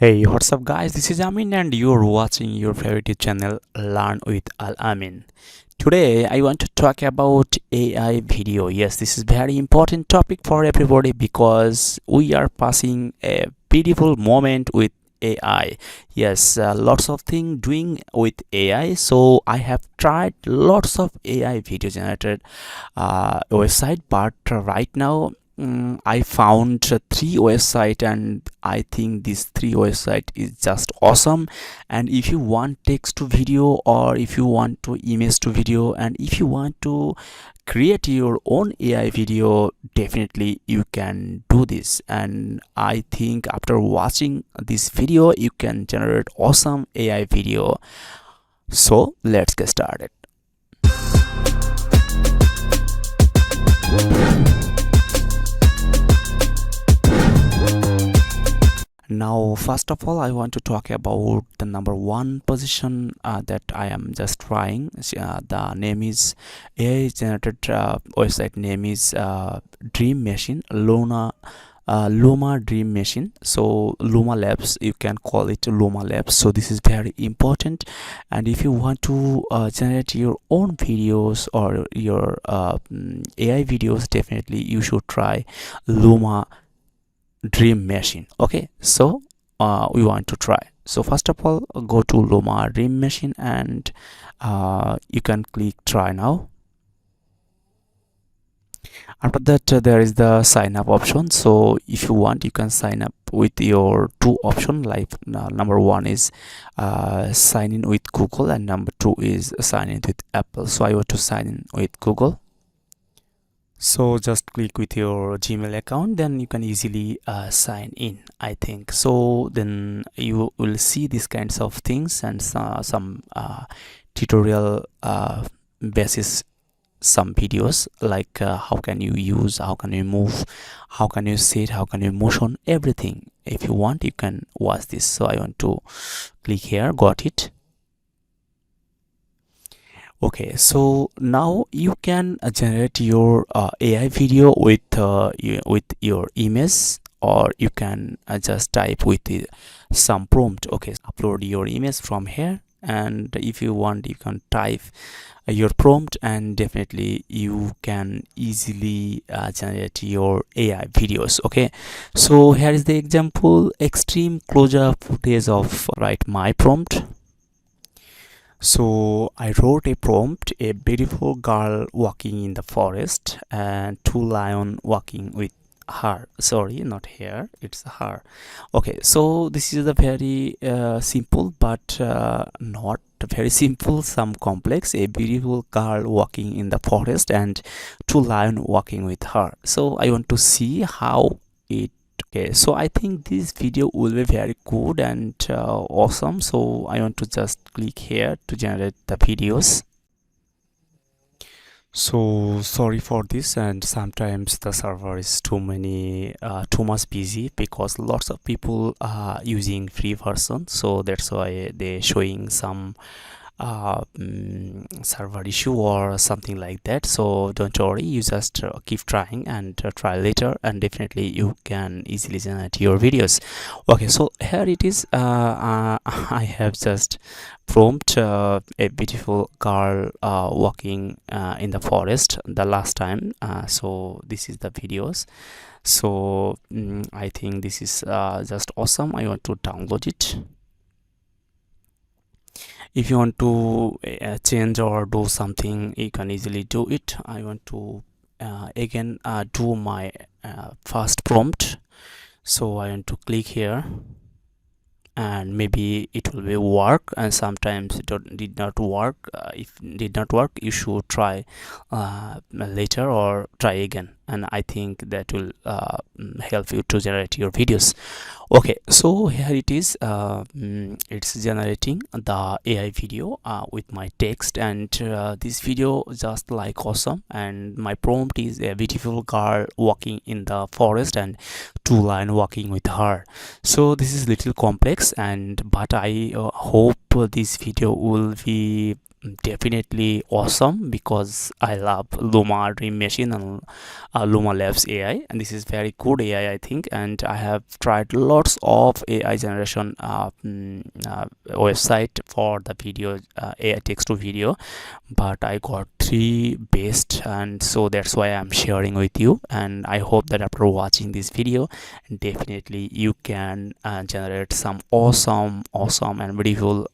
Hey, what's up, guys? This is Amin, and you're watching your favorite channel, Learn with Amin. Today, I want to talk about AI video. Yes, this is very important topic for everybody because we are passing a beautiful moment with AI. Yes, lots of things doing with AI. So I have tried lots of AI video generated website, but right now I found three website, and I think these three website is just awesome. And if you want text to video, or if you want to image to video, and if you want to create your own AI video, definitely you can do this. And I think after watching this video you can generate awesome AI video. So let's get started. Now, first of all, I want to talk about the number one position that I am just trying. The name is AI generated website name is Dream Machine, Luma Dream Machine. So Luma Labs, you can call it Luma Labs. So this is very important. And if you want to generate your own videos or your AI videos, definitely you should try Luma Dream Machine. Okay, so we want to try. So first of all, go to Luma Dream Machine, and you can click try now. After that, there is the sign up option. So if you want, you can sign up with your two option, like number one is sign in with Google, and number two is sign in with Apple. So I want to sign in with Google. So just click with your Gmail account, then you can easily sign in, I think. So then you will see these kinds of things, and some tutorial basis, some videos like how can you use, how can you move, how can you sit, how can you motion, everything. If you want, you can watch this. So I want to click here, got it. Okay, so now you can generate your AI video with your image, or you can just type with some prompt. Okay, upload your image from here, and if you want, you can type your prompt, and definitely you can easily generate your AI videos. Okay, so here is the example: extreme close-up footage of write my prompt. So I wrote a prompt: a beautiful girl walking in the forest and two lions walking with her. Sorry, not here, it's her. Okay, so this is a very simple, but not very simple, some complex. A beautiful girl walking in the forest and two lions walking with her. So I want to see how it. Okay, so I think this video will be very good and awesome. So I want to just click here to generate the videos. So sorry for this, and sometimes the server is too much busy because lots of people are using free version, so that's why they're showing some server issue or something like that. So don't worry, you just keep trying and try later, and definitely you can easily generate your videos. Okay, so here it is. I have just prompt a beautiful girl walking in the forest the last time. So this is the videos. So I think this is just awesome. I want to download it. If you want to change or do something, you can easily do it. I want to again do my first prompt. So I want to click here, and maybe it will be work, and sometimes did not work. If did not work, you should try later or try again, and I think that will help you to generate your videos. Okay, so here it is. It's generating the AI video with my text, and this video just like awesome. And my prompt is a beautiful girl walking in the forest and two lions walking with her. So this is little complex, and but I hope this video will be definitely awesome because I love Luma Dream Machine and Luma Labs AI, and this is very good AI, I think. And I have tried lots of AI generation website for the video, AI text to video, but I got three best, and so that's why I'm sharing with you. And I hope that after watching this video, definitely you can generate some awesome and beautiful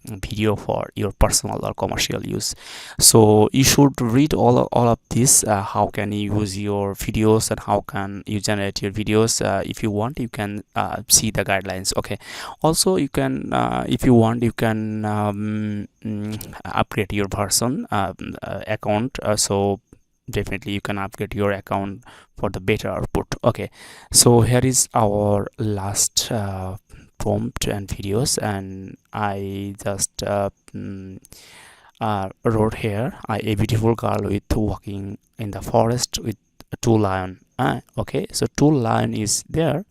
video for your personal or commercial use. So you should read all of this, how can you use your videos and how can you generate your videos. If you want, you can see the guidelines. Okay, also you can, if you want, you can upgrade your version account. So definitely you can upgrade your account for the better output. Okay, so here is our last prompt and videos, and I just wrote here, a beautiful girl with walking in the forest with two lion. Okay, so two lion is there,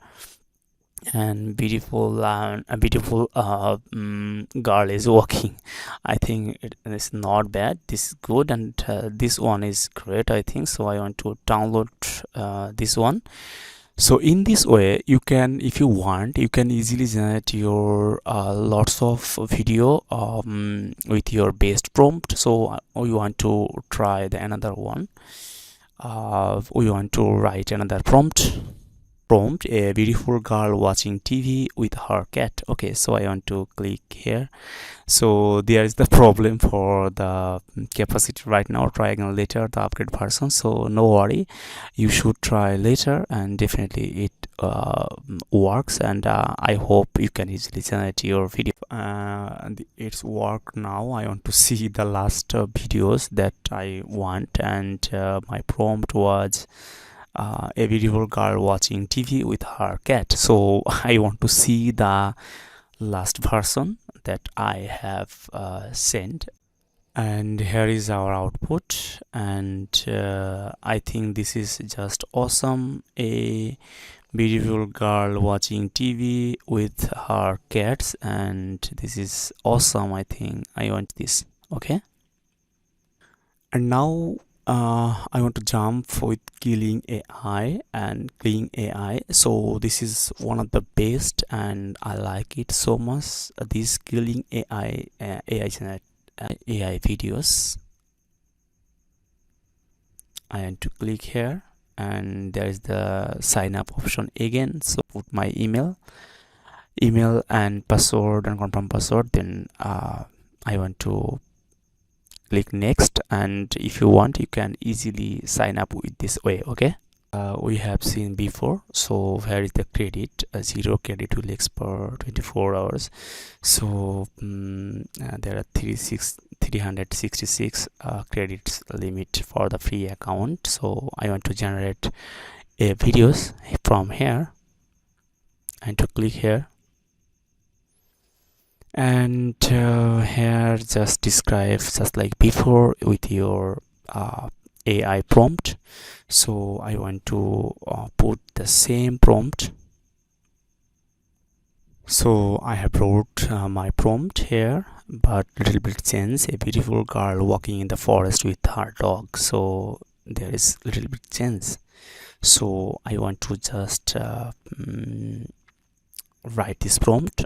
and beautiful lion, a beautiful girl is walking. I think it's not bad, this is good, and this one is great, I think. So I want to download this one. So in this way, you can, if you want, you can easily generate your lots of video with your best prompt. So we want to try the another one. We want to write another prompt. A beautiful girl watching TV with her cat. Okay, so I want to click here. So there is the problem for the capacity right now. Try again later, the upgrade version. So no worry, you should try later, and definitely it works. And I hope you can easily generate your video. It's work now. I want to see the last videos that I want, and my prompt was a beautiful girl watching TV with her cat. So I want to see the last version that I have sent, and here is our output. And I think this is just awesome. A beautiful girl watching TV with her cats, and this is awesome. I think I want this. Okay, and now I want to jump with Kling AI and Kling AI. So this is one of the best, and I like it so much. These Kling AI AI videos. I want to click here, and there is the sign up option again. So put my email and password and confirm password. Then I want to click next, and if you want, you can easily sign up with this way. Okay, we have seen before. So here is the credit, 0 credit will expire 24 hours. So there are 366 credits limit for the free account. So I want to generate a videos from here, and to click here, and here just describe just like before with your AI prompt. So I want to put the same prompt. So I have wrote my prompt here, but little bit change. A beautiful girl walking in the forest with her dog. So there is little bit change. So I want to just write this prompt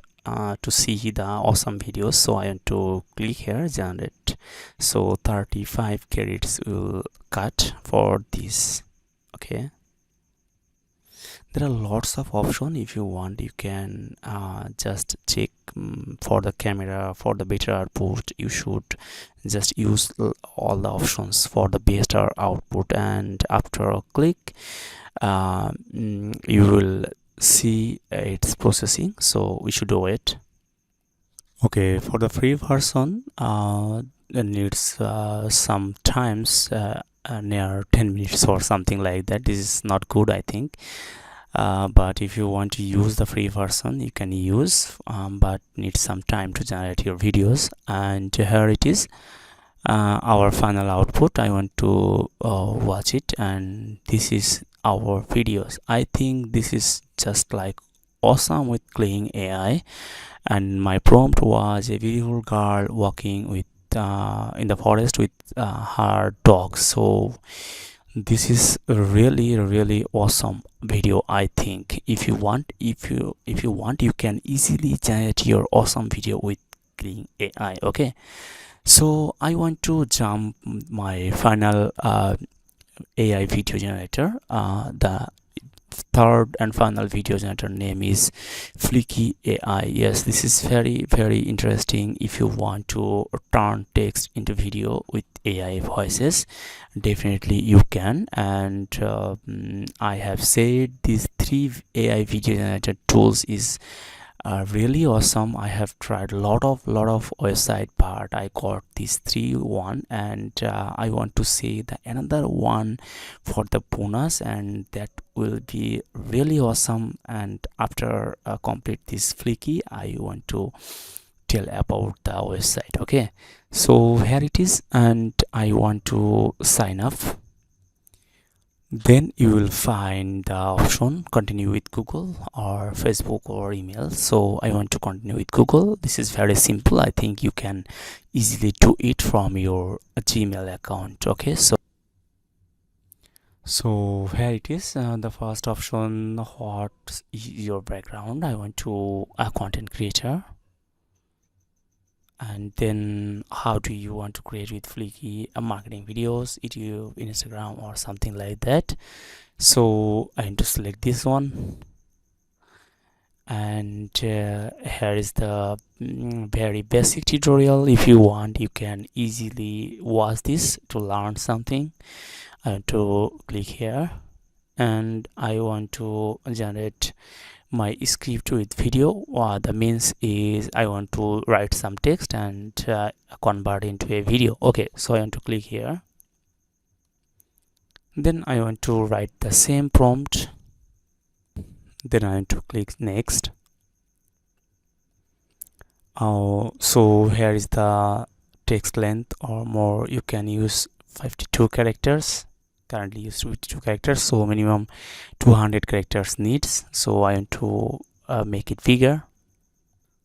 to see the awesome videos. So I want to click here, generate. So 35 credits will cut for this. Okay, there are lots of options. If you want, you can just check for the camera, for the better output. You should just use all the options for the better output, and after a click you will see it's processing. So we should wait. Okay, for the free version it needs sometimes near 10 minutes or something like that. This is not good, I think. But if you want to use the free version, you can use, but need some time to generate your videos. And here it is, our final output. I want to watch it, and this is our videos. I think this is just like awesome with Kling AI. And my prompt was a beautiful girl walking with in the forest with her dog. So this is a really awesome video. I think if you want you can easily generate your awesome video with Kling AI. Okay, so I want to jump my final AI video generator. The third and final video generator name is Fliki AI. Yes, this is very interesting. If you want to turn text into video with AI voices, definitely you can. And I have said these three AI video generator tools is really awesome. I have tried lot of website, but I got these one, and I want to say the another one for the bonus, and that will be really awesome. And after complete this Fliki, I want to tell about the website. Okay, so here it is, and I want to sign up. Then you will find the option continue with Google or Facebook or email. So I want to continue with Google. This is very simple. I think you can easily do it from your Gmail account. Okay, so here it is, the first option. What is your background? I want to a content creator. And then how do you want to create with Fliki marketing videos, YouTube, Instagram, or something like that. So I need to select this one, and here is the very basic tutorial. If you want, you can easily watch this to learn something. I want to click here, and I want to generate my script with video. The means is I want to write some text and convert into a video. Okay, so I want to click here. Then I want to write the same prompt. Then I want to click next. So here is the text length, or more you can use 52 characters. Currently use 52 characters, so minimum 200 characters needs. So I want to make it bigger.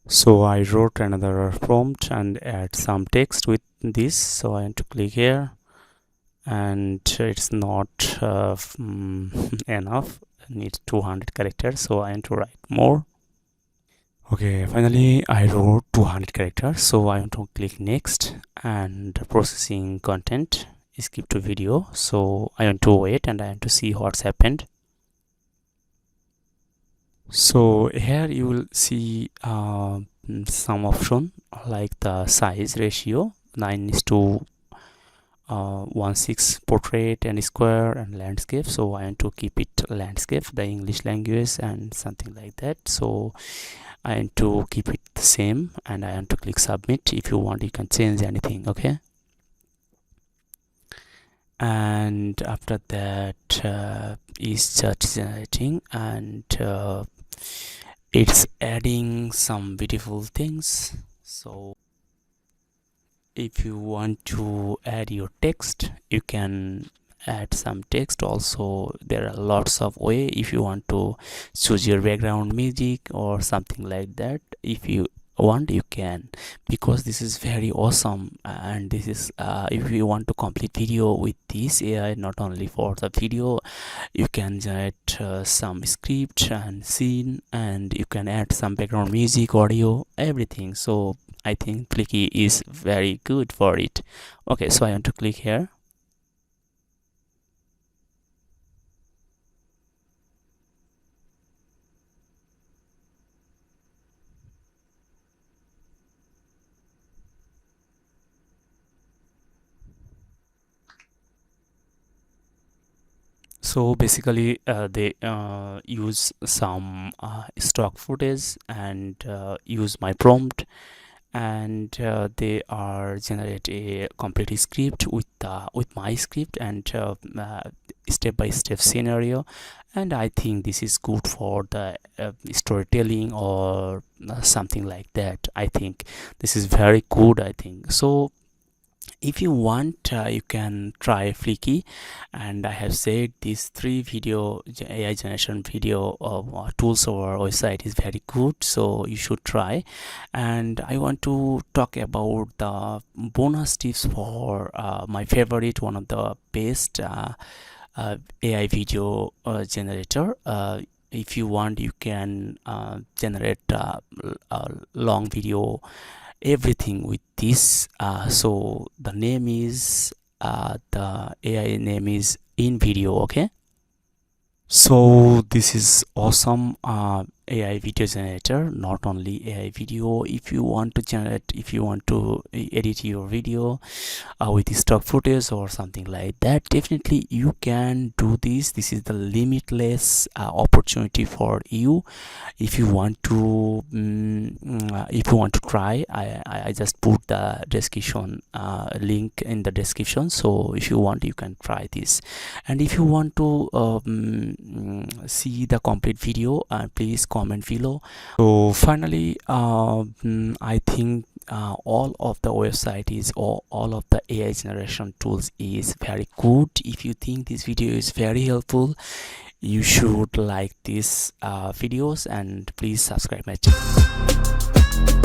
So I wrote another prompt and add some text with this. So I want to click here, and it's not enough. It needs 200 characters, so I want to write more. Okay, finally I wrote 200 characters, so I want to click next, and processing content, skip to video. So I want to wait, and I want to see what's happened. So here you will see some option like the size ratio 9:16 portrait and square and landscape. So I want to keep it landscape, the English language, and something like that. So I want to keep it the same, and I want to click submit. If you want, you can change anything. Okay, and after that is just generating, and it's adding some beautiful things. So if you want to add your text, you can add some text also. There are lots of way. If you want to choose your background music or something like that, if you want, you can, because this is very awesome. And this is if you want to complete video with this AI, not only for the video, you can generate some script and scene, and you can add some background music, audio, everything. So I think Fliki is very good for it. Okay, so I want to click here. So basically they use some stock footage and use my prompt, and they are generate a complete script with my script, and step-by-step scenario. And I think this is good for the storytelling or something like that. I think this is very good. I think so. If you want, you can try Fliki, and I have said these three AI generation video tools or website is very good, so you should try. And I want to talk about the bonus tips for my favorite, one of the best AI video generator. If you want, you can generate a long video, everything with this. So the name is the AI name is in video. Okay, so this is awesome AI video generator. Not only AI video, if you want to generate, if you want to edit your video with stock footage or something like that, definitely you can do this. This is the limitless opportunity for you. If you want to try, I just put the description link in the description, so if you want, you can try this. And if you want to see the complete video, please comment below. So finally, I think all of the website is, or all of the AI generation tools is very good. If you think this video is very helpful, you should like these videos, and please subscribe my channel.